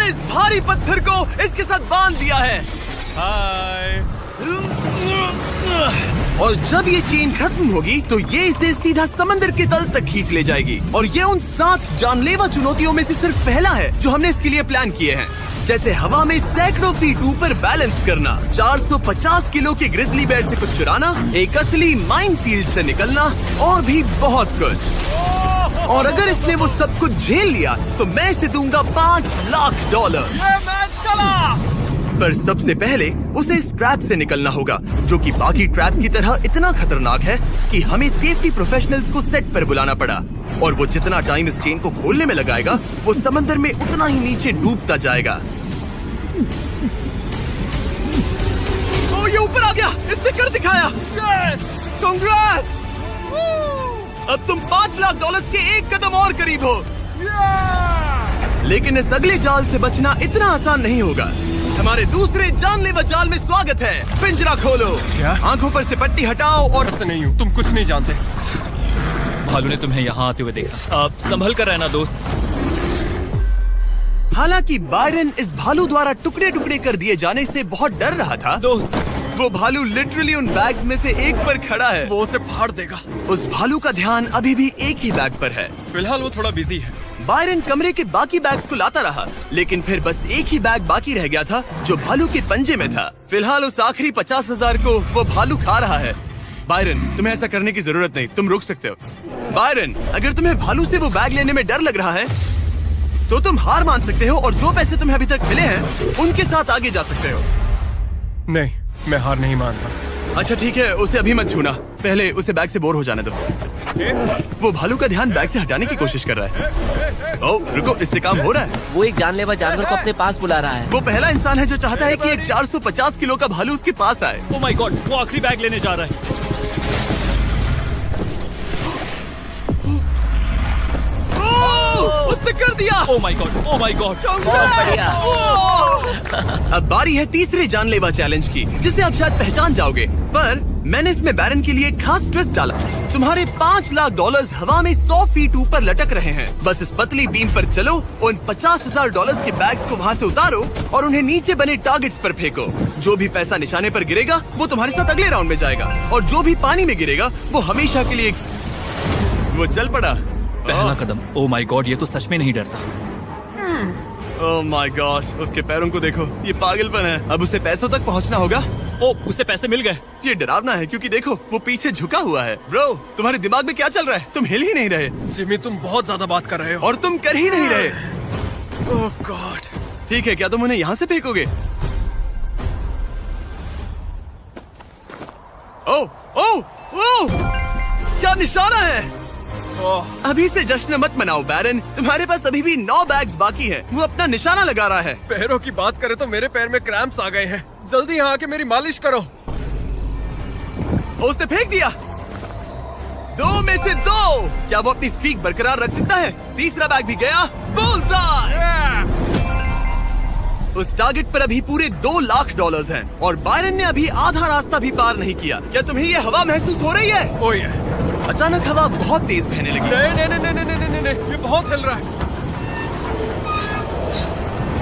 इस भारी पत्थर को इसके साथ बांध दिया है। हाय। और जब ये चेन खत्म होगी तो ये इसे सीधा समंदर के तल तक खींच ले जाएगी। और ये उन 7 जानलेवा चुनौतियों में से सिर्फ पहला है जो हमने इसके लिए प्लान किए हैं, जैसे हवा में सैकड़ों फीट ऊपर बैलेंस करना, 450 किलो के ग्रिजली बेयर से कुछ चुराना, एक असली माइनफील्ड से निकलना और भी बहुत कुछ। और अगर इसने वो सब कुछ झेल लिया तो मैं इसे दूंगा $5 लाख। ये मैच चला। पर सबसे पहले उसे इस ट्रैप से निकलना होगा, जो कि बाकी ट्रैप्स की तरह इतना खतरनाक है कि हमें सेफ्टी प्रोफेशनल्स को सेट पर बुलाना पड़ा। और वो जितना टाइम इस चेन को खोलने में लगाएगा, वो समंदर में उतना ही नीचे डूबता जाएगा। ओ, ये ऊपर आ गया, इसने कर दिखाया। यस, कांग्रेस! अब तुम $5 लाख के एक कदम और करीब हो। लेकिन इस अगले जाल से बचना इतना आसान नहीं होगा। हमारे दूसरे जानलेवा जाल में स्वागत है। पिंजरा खोलो। क्या? आंखों पर से पट्टी हटाओ और ऐसे नहीं हूँ, तुम कुछ नहीं जानते। भालू ने तुम्हें यहाँ आते हुए देखा। आप संभल कर रहना दोस्त। हालांकि बायरन इस भालू द्वारा टुकड़े टुकड़े कर दिए जाने से बहुत डर रहा था दोस्त, वो भालू लिटरली उन बैग्स में से एक पर खड़ा है। वो उसे फाड़ देगा। उस भालू का ध्यान अभी भी एक ही बैग पर है। फिलहाल वो थोड़ा बिजी है। बायरन कमरे के बाकी बैग्स को लाता रहा, लेकिन फिर बस एक ही बैग बाकी रह गया था जो भालू के पंजे में था। फिलहाल उस आखिरी 50,000 को वो भालू खा रहा है। बायरन, तुम्हें ऐसा करने की जरूरत नहीं, तुम रुक सकते हो। बायरन, अगर तुम्हें भालू से वो बैग लेने में डर लग रहा है तो तुम हार मान सकते हो और जो पैसे तुम्हें अभी तक मिले हैं उनके साथ आगे जा सकते हो। नहीं, मैं हार नहीं मान रहा। अच्छा ठीक है, उसे अभी मत छूना, पहले उसे बैग से बोर हो जाने दो। वो भालू का ध्यान बैग से हटाने की कोशिश कर रहा है। ओह रुको, इससे काम हो रहा है। वो एक जानलेवा जानवर को अपने पास बुला रहा है। वो पहला इंसान है जो चाहता है कि एक 450 किलो का भालू उसके पास आए। ओह माय गॉड, वो आखिरी बैग लेने जा रहा है। उसने कर दिया। Oh my God, oh my God. बहुत बढ़िया। अब बारी है तीसरे जानलेवा चैलेंज की, जिसे आप शायद पहचान जाओगे, पर मैंने इसमें बैरन के लिए एक खास ट्विस्ट डाला। तुम्हारे $5 लाख हवा में 100 फीट ऊपर लटक रहे हैं। बस इस पतली बीम पर चलो, उन $50,000 के बैग्स को वहाँ से उतारो और उन्हें नीचे बने टारगेट्स पर फेंको। जो भी पैसा निशाने पर गिरेगा वो तुम्हारे साथ अगले राउंड में जाएगा, और जो भी पानी में गिरेगा वो हमेशा के लिए। वो चल पड़ा। पहला कदम। ओह माय गॉड, ये तो सच में नहीं डरता। ओह माय गॉश, उसके पैरों को देखो, ये पागलपन है। अब उसे पैसों तक पहुंचना होगा। ओह, उसे पैसे मिल गए। ये डरावना है क्योंकि देखो वो पीछे झुका हुआ है। ब्रो, तुम्हारे दिमाग में क्या चल रहा है? तुम हिल ही नहीं रहे। जिमी, तुम बहुत ज्यादा बात कर रहे हो। और तुम कर ही नहीं रहे। ओह गॉड। ठीक है, क्या तुम उन्हें यहाँ से फेंकोगे? ओह ओह ओह, क्या निशाना है। अभी से जश्न मत मनाओ बैरन, तुम्हारे पास अभी भी 9 बैग्स बाकी हैं। वो अपना निशाना लगा रहा है। पैरों की बात करें तो मेरे पैर में क्रैम्प्स आ गए हैं। जल्दी यहाँ आके मेरी मालिश करो। उसने फेंक दिया। 2 में से 2। क्या वो अपनी स्ट्रीक बरकरार रख सकता है? तीसरा बैग भी गया। बुलसआई! उस टारगेट पर अभी पूरे $2 लाख हैं और बायरन ने अभी आधा रास्ता भी पार नहीं किया। क्या तुम्हें ये हवा महसूस हो रही है? ओह ये। अचानक हवा बहुत तेज बहने लगी। नहीं नहीं नहीं नहीं नहीं नहीं नहीं, ये बहुत हिल रहा है।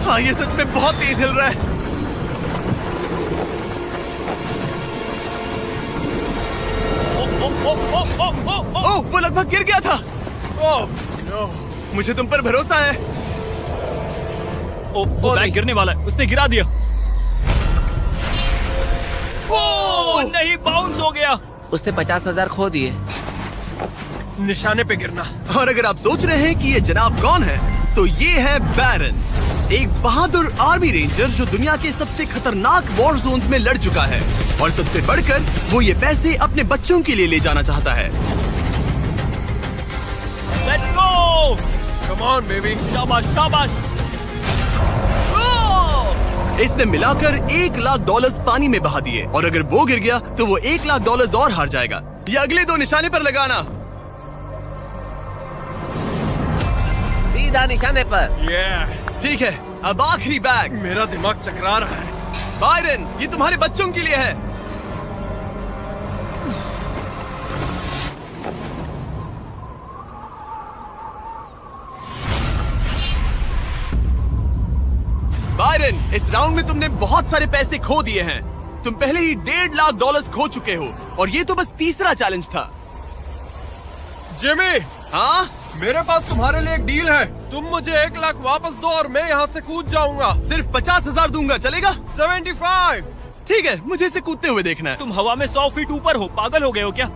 हाँ, ये सच में बहुत तेज हिल रहा है। ओह, वो लगभग गिर गया था। Oh no. मुझे तुम पर भरोसा है। ओह, वो बैग गिरने वाला है, उसने गिरा दिया। ओह नहीं, बाउंस हो गया। उसने 50,000 खो दिए। निशाने पे गिरना। और अगर आप सोच रहे हैं कि ये जनाब कौन है, तो ये है बैरन, एक बहादुर आर्मी रेंजर जो दुनिया के सबसे खतरनाक वॉर जोन्स में लड़ चुका है। और सबसे बढ़कर वो ये पैसे अपने बच्चों के लिए ले जाना चाहता है। Let's go. Come on baby. शाबाश शाबाश। इसने मिलाकर $1 लाख पानी में बहा दिए, और अगर वो गिर गया तो वो $1 लाख और हार जाएगा। ये अगले 2 निशाने पर लगाना। सीधा निशाने पर। ठीक है, अब आखिरी बैग। मेरा दिमाग चकरा रहा है। बायरन, ये तुम्हारे बच्चों के लिए है। बायरन, इस राउंड में तुमने बहुत सारे पैसे खो दिए हैं। तुम पहले ही $1.5 लाख खो चुके हो और ये तो बस तीसरा चैलेंज था। जिमी, हाँ, मेरे पास तुम्हारे लिए एक डील है। तुम मुझे 1 लाख वापस दो और मैं यहाँ से कूद जाऊंगा। सिर्फ 50,000 दूंगा, चलेगा? 75। ठीक है, मुझे इसे कूदते हुए देखना है। तुम हवा में 100 फीट ऊपर हो, पागल हो गए हो क्या?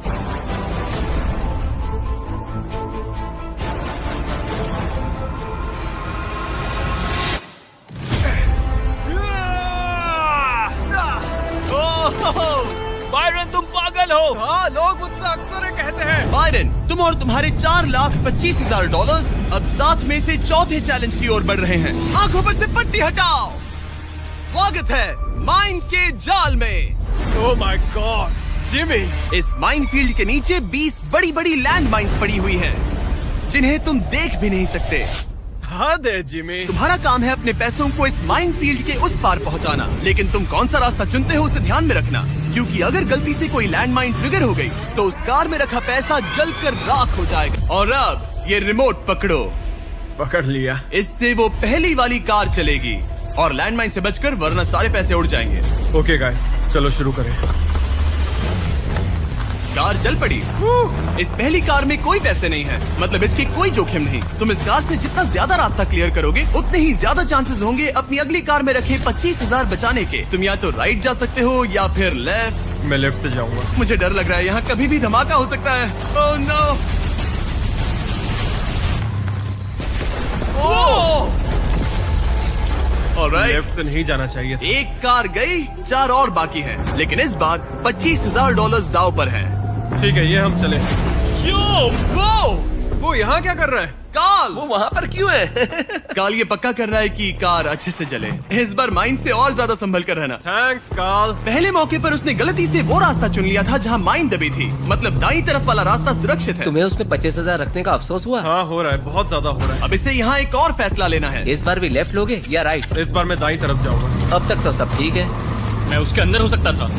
बायरन, तुम पागल हो। हाँ, लोग मुझसे अक्सर ये कहते हैं। बायरन, तुम और तुम्हारे $4,25,000 अब 7 में से चौथे चैलेंज की ओर बढ़ रहे हैं। आंखों पर से पट्टी हटाओ। स्वागत है माइन के जाल में। Oh my God, Jimmy. इस माइन फील्ड के नीचे 20 बड़ी बड़ी लैंड माइन पड़ी हुई हैं, जिन्हें तुम देख भी नहीं सकते। हाँ दे जिमी। तुम्हारा काम है अपने पैसों को इस माइन फील्ड के उस पार पहुंचाना, लेकिन तुम कौन सा रास्ता चुनते हो उसे ध्यान में रखना, क्योंकि अगर गलती से कोई लैंड माइन ट्रिगर हो गई तो उस कार में रखा पैसा जलकर राख हो जाएगा। और अब ये रिमोट पकड़ो। पकड़ लिया। इससे वो पहली वाली कार चलेगी और लैंड माइन से बचकर, वरना सारे पैसे उड़ जाएंगे। ओके गाइस, चलो शुरू करें। कार चल पड़ी। इस पहली कार में कोई पैसे नहीं है, मतलब इसकी कोई जोखिम नहीं। तुम इस कार से जितना ज्यादा रास्ता क्लियर करोगे उतने ही ज्यादा चांसेस होंगे अपनी अगली कार में रखे 25,000 बचाने के। तुम या तो राइट जा सकते हो या फिर लेफ्ट। मैं लेफ्ट से जाऊंगा। मुझे डर लग रहा है, यहाँ कभी भी धमाका हो सकता है। Oh no. ऑलराइट, लेफ्ट से नहीं जाना चाहिए था। एक कार गई, 4 और बाकी हैं, लेकिन इस बार $25,000 दाव पर हैं। ठीक है, ये हम चले। वो यहाँ क्या कर रहा है? काल, वो वहाँ पर क्यों है? काल ये पक्का कर रहा है कि कार अच्छे से चले। इस बार माइन से और ज्यादा संभल कर रहना। थैंक्स काल। पहले मौके पर उसने गलती से वो रास्ता चुन लिया था जहाँ माइन दबी थी, मतलब दाईं तरफ वाला रास्ता सुरक्षित है। तुम्हें उसमें 25,000 रखने का अफसोस हुआ? हाँ, हो रहा है, बहुत ज्यादा हो रहा अब इसे यहाँ एक और फैसला लेना है। इस बार भी लेफ्ट लोगे या राइट? है। इस बार मैं दाईं तरफ जाऊंगा। अब तक तो सब ठीक है। मैं उसके अंदर हो सकता था।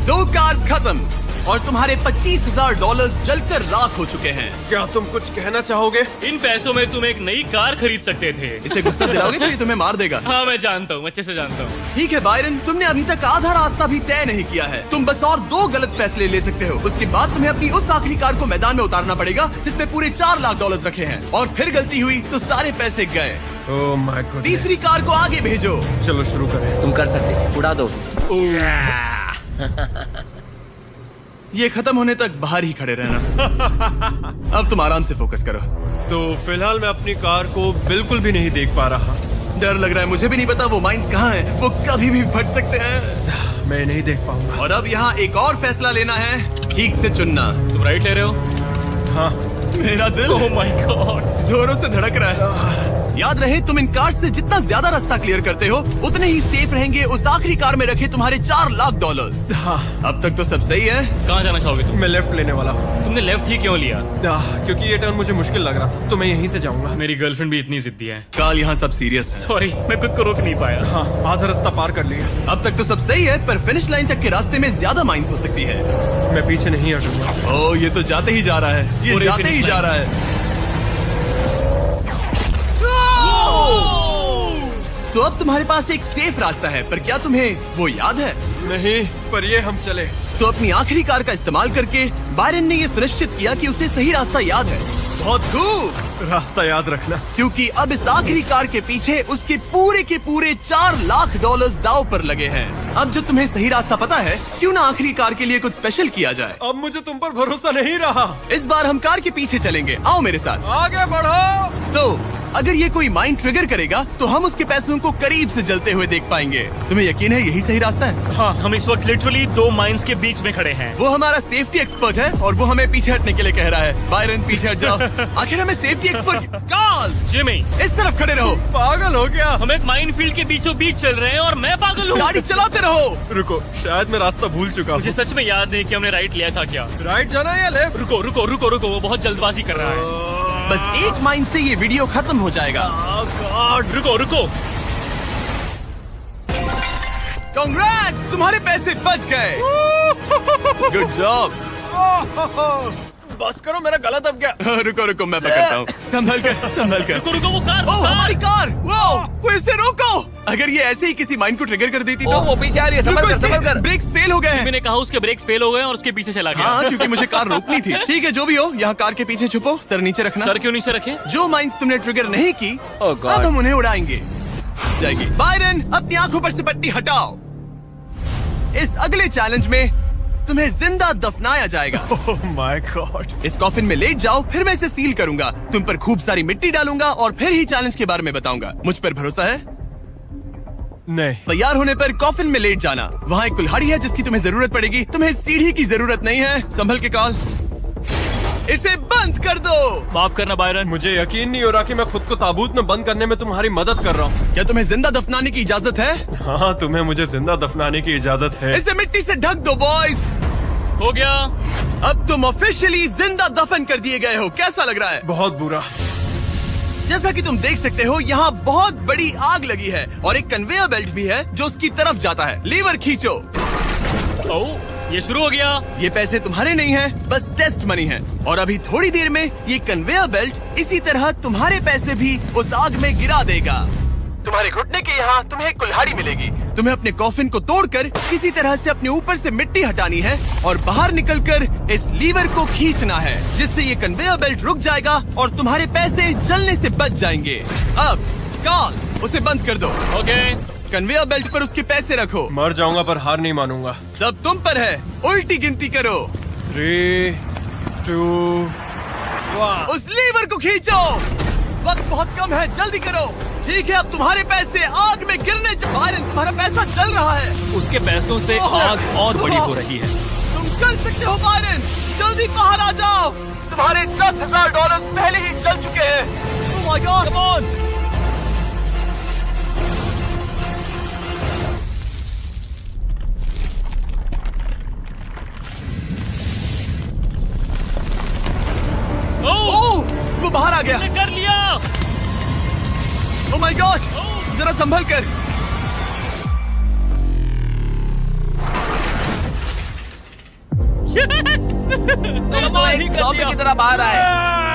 2 कार्स खत्म और तुम्हारे $25,000 जलकर राख हो चुके हैं। क्या तुम कुछ कहना चाहोगे? इन पैसों में तुम एक नई कार खरीद सकते थे। इसे गुस्सा दिलाओगे तो ये तुम्हें मार देगा। हाँ, मैं जानता हूँ, अच्छे से जानता हूँ। ठीक है बायरन, तुमने अभी तक आधा रास्ता भी तय नहीं किया है। तुम बस और 2 गलत फैसले ले सकते हो। उसके बाद तुम्हें अपनी उस आखिरी कार को मैदान में उतारना पड़ेगा जिसमें पूरे $4 लाख रखे हैं, और फिर गलती हुई तो सारे पैसे गए। Oh my God. तीसरी कार को आगे भेजो। चलो शुरू करें। तुम कर सकते, उड़ा दो। ये खत्म होने तक बाहर ही खड़े रहना। अब तुम आराम से फोकस करो। तो फिलहाल मैं अपनी कार को बिल्कुल भी नहीं देख पा रहा। डर लग रहा है, मुझे भी नहीं पता वो माइंस कहाँ हैं। वो कभी भी फट सकते हैं। मैं नहीं देख पाऊंगा। और अब यहाँ एक और फैसला लेना है, ठीक से चुनना। तुम राइट ले रहे हो? हाँ। मेरा दिल ओह माय गॉड, जोरों से धड़क रहा है। याद रहे, तुम इन कार से जितना ज्यादा रास्ता क्लियर करते हो उतने ही सेफ रहेंगे उस आखिरी कार में रखे तुम्हारे $4 लाख। हाँ। अब तक तो सब सही है। कहाँ जाना चाहोगे तुम? मैं लेफ्ट लेने वाला हूँ। तुमने लेफ्ट ही क्यों लिया? क्योंकि ये टर्न मुझे मुश्किल लग रहा था, तो मैं यहीं से जाऊंगा। मेरी गर्लफ्रेंड भी इतनी जिद्दी है। काल, यहाँ सब सीरियस है। सॉरी, मैं खुद को रोक नहीं पाया। हाँ, आधा रास्ता पार कर लिया। अब तक तो सब सही है, पर फिनिश लाइन तक के रास्ते में ज्यादा माइंस हो सकती है। मैं पीछे नहीं हटूंगा। ओह, ये तो जाते ही जा रहा है। ये पूरे जाते ही finish जा line। रहा है। तो अब तुम्हारे पास एक सेफ रास्ता है, पर क्या तुम्हें वो याद है? नहीं, पर ये हम चले। तो अपनी आखिरी कार का इस्तेमाल करके बायरन ने ये सुनिश्चित किया कि उसे सही रास्ता याद है। बहुत खूब। रास्ता याद रखना। क्योंकि अब इस आखिरी कार के पीछे उसके पूरे के पूरे $4 लाख दाव पर लगे हैं। अब जो तुम्हें सही रास्ता पता है, क्यों ना आखिरी कार के लिए कुछ स्पेशल किया जाए। अब मुझे तुम पर भरोसा नहीं रहा। इस बार हम कार के पीछे चलेंगे, आओ मेरे साथ। आगे बढ़ो। तो अगर ये कोई माइंड ट्रिगर करेगा तो हम उसके पैसों को करीब से जलते हुए देख पाएंगे। तुम्हें यकीन है यही सही रास्ता है? हाँ, हम इस वक्त लिटरली 2 माइंस के बीच में खड़े हैं। वो हमारा सेफ्टी एक्सपर्ट है और वो हमें पीछे हटने के लिए कह रहा है। बायरन, पीछे हट जाओ। आखिर हमें सेफ्टी एक्सपर्ट काल, जिमी, इस तरफ खड़े रहो। पागल हो गया। हम एक माइन फील्ड के बीचों बीच चल रहे हैं और मैं पागल हूँ। गाड़ी चलाते रहो। रुको, शायद मैं रास्ता भूल चुका हूँ। मुझे सच में याद नहीं कि हमने राइट लिया था क्या। राइट जाना है या लेफ्ट? रुको रुको रुको रुको, वो बहुत जल्दबाजी कर रहा है। बस एक माइंड से ये वीडियो खत्म हो जाएगा। रुको रुको। कांग्रेट्स, तुम्हारे पैसे बच गए। Good job. बस करो, मेरा गला दब गया। रुको रुको, मैं पकड़ता हूँ। संभल कर। रुको रुको, वो कार, ओह, हमारी कार! वो इसे रोको! अगर ये ऐसे ही किसी माइन को ट्रिगर कर देती तो। वो पीछे आ रही है, संभल कर। ब्रेक्स फेल हो गए हैं। मैंने कहा उसके ब्रेक्स फेल हो गए और उसके पीछे चला गया। हाँ, क्योंकि मुझे कार रोकनी थी। ठीक है, जो भी हो, यहाँ कार के पीछे छुपो, सर नीचे रखना। सर क्यों नीचे रखे? जो माइंस तुमने ट्रिगर नहीं की, Oh God. अब हम उन्हें उड़ाएंगे। जाएगी। बायरन, अपनी आंखों पर से पट्टी हटाओ। इस अगले चैलेंज में तुम्हें जिंदा दफनाया जाएगा। Oh my God. इस कॉफिन में लेट जाओ, फिर मैं इसे सील करूंगा, तुम पर खूब सारी मिट्टी डालूंगा और फिर ही चैलेंज के बारे में बताऊंगा। मुझ पर भरोसा है? नहीं। तैयार होने पर कॉफिन में लेट जाना। वहाँ एक कुल्हाड़ी है जिसकी तुम्हें जरूरत पड़ेगी। तुम्हें सीढ़ी की जरूरत नहीं है। संभल के कॉल। इसे बंद कर दो। माफ करना बायरन। मुझे यकीन नहीं हो रहा कि मैं खुद को ताबूत में बंद करने में तुम्हारी मदद कर रहा हूँ। क्या तुम्हें जिंदा दफनाने की इजाजत है? हाँ, तुम्हें मुझे जिंदा दफनाने की इजाजत है। इसे मिट्टी से ढक दो बॉयज। हो गया। अब तुम ऑफिशियली जिंदा दफन कर दिए गए हो। कैसा लग रहा है? बहुत बुरा। जैसा कि तुम देख सकते हो, यहाँ बहुत बड़ी आग लगी है और एक कन्वेयर बेल्ट भी है जो उसकी तरफ जाता है। लीवर खींचो। ओह, ये शुरू हो गया। ये पैसे तुम्हारे नहीं हैं, बस टेस्ट मनी है। और अभी थोड़ी देर में ये कन्वेयर बेल्ट इसी तरह तुम्हारे पैसे भी उस आग में गिरा देगा। तुम्हारे घुटने के यहाँ तुम्हें एक कुल्हाड़ी मिलेगी। तुम्हें अपने कॉफिन को तोड़कर किसी तरह से अपने ऊपर से मिट्टी हटानी है और बाहर निकलकर इस लीवर को खींचना है, जिससे ये कन्वेयर बेल्ट रुक जाएगा और तुम्हारे पैसे जलने से बच जाएंगे। अब कॉल, उसे बंद कर दो। ओके। कन्वेयर बेल्ट पर उसके पैसे रखो। मर जाऊंगा पर हार नहीं मानूंगा। सब तुम पर है। उल्टी गिनती करो। 3, 2, 1। उस लीवर को खींचो। वक्त बहुत कम है, जल्दी करो। ठीक है, अब तुम्हारे पैसे आग में गिरने तुम्हारा पैसा जल रहा है। उसके पैसों से आग और बड़ी हो रही है। तुम कर सकते हो बायरन, जल्दी बाहर आ जाओ। तुम्हारे $10,000 पहले ही जल चुके हैं। Oh my God, come on! ओह, वो बाहर आ गया। कर लिया। Oh my gosh, जरा संभल कर। तुम तो एक ज़ॉम्बी की तरह बाहर आए।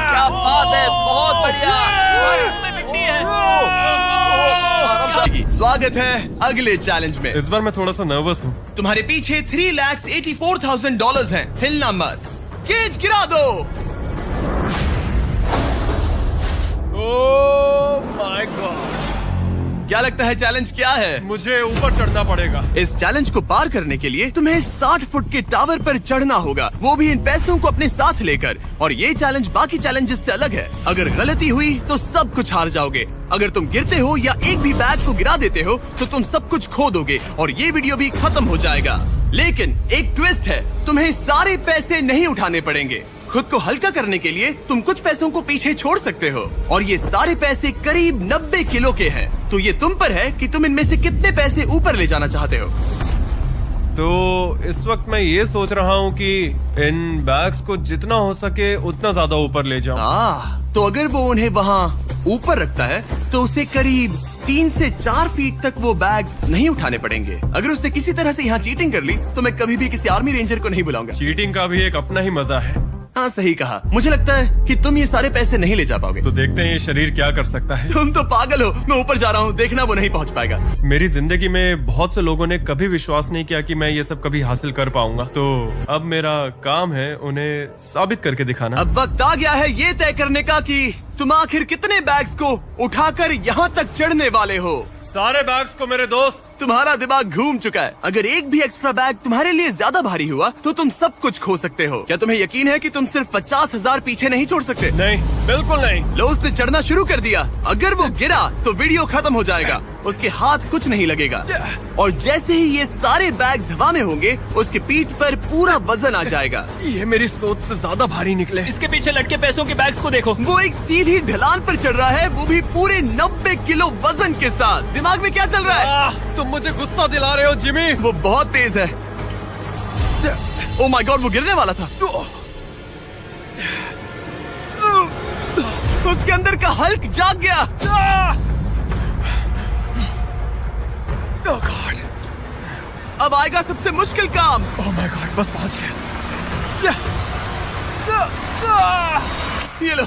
क्या बात है, बहुत बढ़िया। मिट्टी है। स्वागत है अगले चैलेंज में। इस बार मैं थोड़ा सा नर्वस हूँ। तुम्हारे पीछे $3,84,000 हैं। हिलना मत। केज गिरा दो। Oh my God. क्या लगता है चैलेंज क्या है? मुझे ऊपर चढ़ना पड़ेगा। इस चैलेंज को पार करने के लिए तुम्हें 60 फुट के टावर पर चढ़ना होगा, वो भी इन पैसों को अपने साथ लेकर। और ये चैलेंज बाकी चैलेंजेस से अलग है। अगर गलती हुई तो सब कुछ हार जाओगे। अगर तुम गिरते हो या एक भी बैग को गिरा देते हो तो तुम सब कुछ खो दोगे और ये वीडियो भी खत्म हो जाएगा। लेकिन एक ट्विस्ट है, तुम्हें सारे पैसे नहीं उठाने पड़ेंगे। खुद को हल्का करने के लिए तुम कुछ पैसों को पीछे छोड़ सकते हो और ये सारे पैसे करीब 90 किलो के हैं। तो ये तुम पर है कि तुम इनमें से कितने पैसे ऊपर ले जाना चाहते हो। तो इस वक्त मैं ये सोच रहा हूँ कि इन बैग्स को जितना हो सके उतना ज्यादा ऊपर ले जाऊं। तो अगर वो उन्हें वहाँ ऊपर रखता है तो उसे करीब 3 से 4 फीट तक वो बैग्स नहीं उठाने पड़ेंगे। अगर उसने किसी तरह से यहाँ चीटिंग कर ली तो मैं कभी भी किसी आर्मी रेंजर को नहीं बुलाऊंगा। चीटिंग का भी एक अपना ही मजा है। हाँ, सही कहा। मुझे लगता है कि तुम ये सारे पैसे नहीं ले जा पाओगे। तो देखते हैं ये शरीर क्या कर सकता है। तुम तो पागल हो। मैं ऊपर जा रहा हूँ, देखना वो नहीं पहुँच पाएगा। मेरी जिंदगी में बहुत से लोगों ने कभी विश्वास नहीं किया कि मैं ये सब कभी हासिल कर पाऊंगा। तो अब मेरा काम है उन्हें साबित करके दिखाना। अब वक्त आ गया है ये तय करने का कि तुम आखिर कितने बैग्स को उठाकर यहाँ तक चढ़ने वाले हो। सारे बैग्स को मेरे दोस्त। तुम्हारा दिमाग घूम चुका है। अगर एक भी एक्स्ट्रा बैग तुम्हारे लिए ज्यादा भारी हुआ तो तुम सब कुछ खो सकते हो। क्या तुम्हें यकीन है कि तुम सिर्फ 50,000 पीछे नहीं छोड़ सकते? नहीं, बिल्कुल नहीं। लो, उसने चढ़ना शुरू कर दिया। अगर वो गिरा तो वीडियो खत्म हो जाएगा। उसके हाथ कुछ नहीं लगेगा और जैसे ही ये सारे बैग्स हवा में होंगे उसके पीठ पर पूरा वजन आ जाएगा। ये मेरी सोच से ज्यादा भारी निकले। इसके पीछे लटके पैसों के बैग्स को देखो। वो एक सीधी ढलान पर चढ़ रहा है, वो भी पूरे 90 किलो वजन के साथ। दिमाग में क्या चल रहा है? तुम मुझे गुस्सा दिला रहे हो जिमी। वो बहुत तेज है। ओह माय गॉड, वो गिरने वाला था। उसके अंदर का हल्क जाग गया। ओह गॉड, अब आएगा सबसे मुश्किल काम। ओह माय गॉड, बस पहुंच गया। ये लो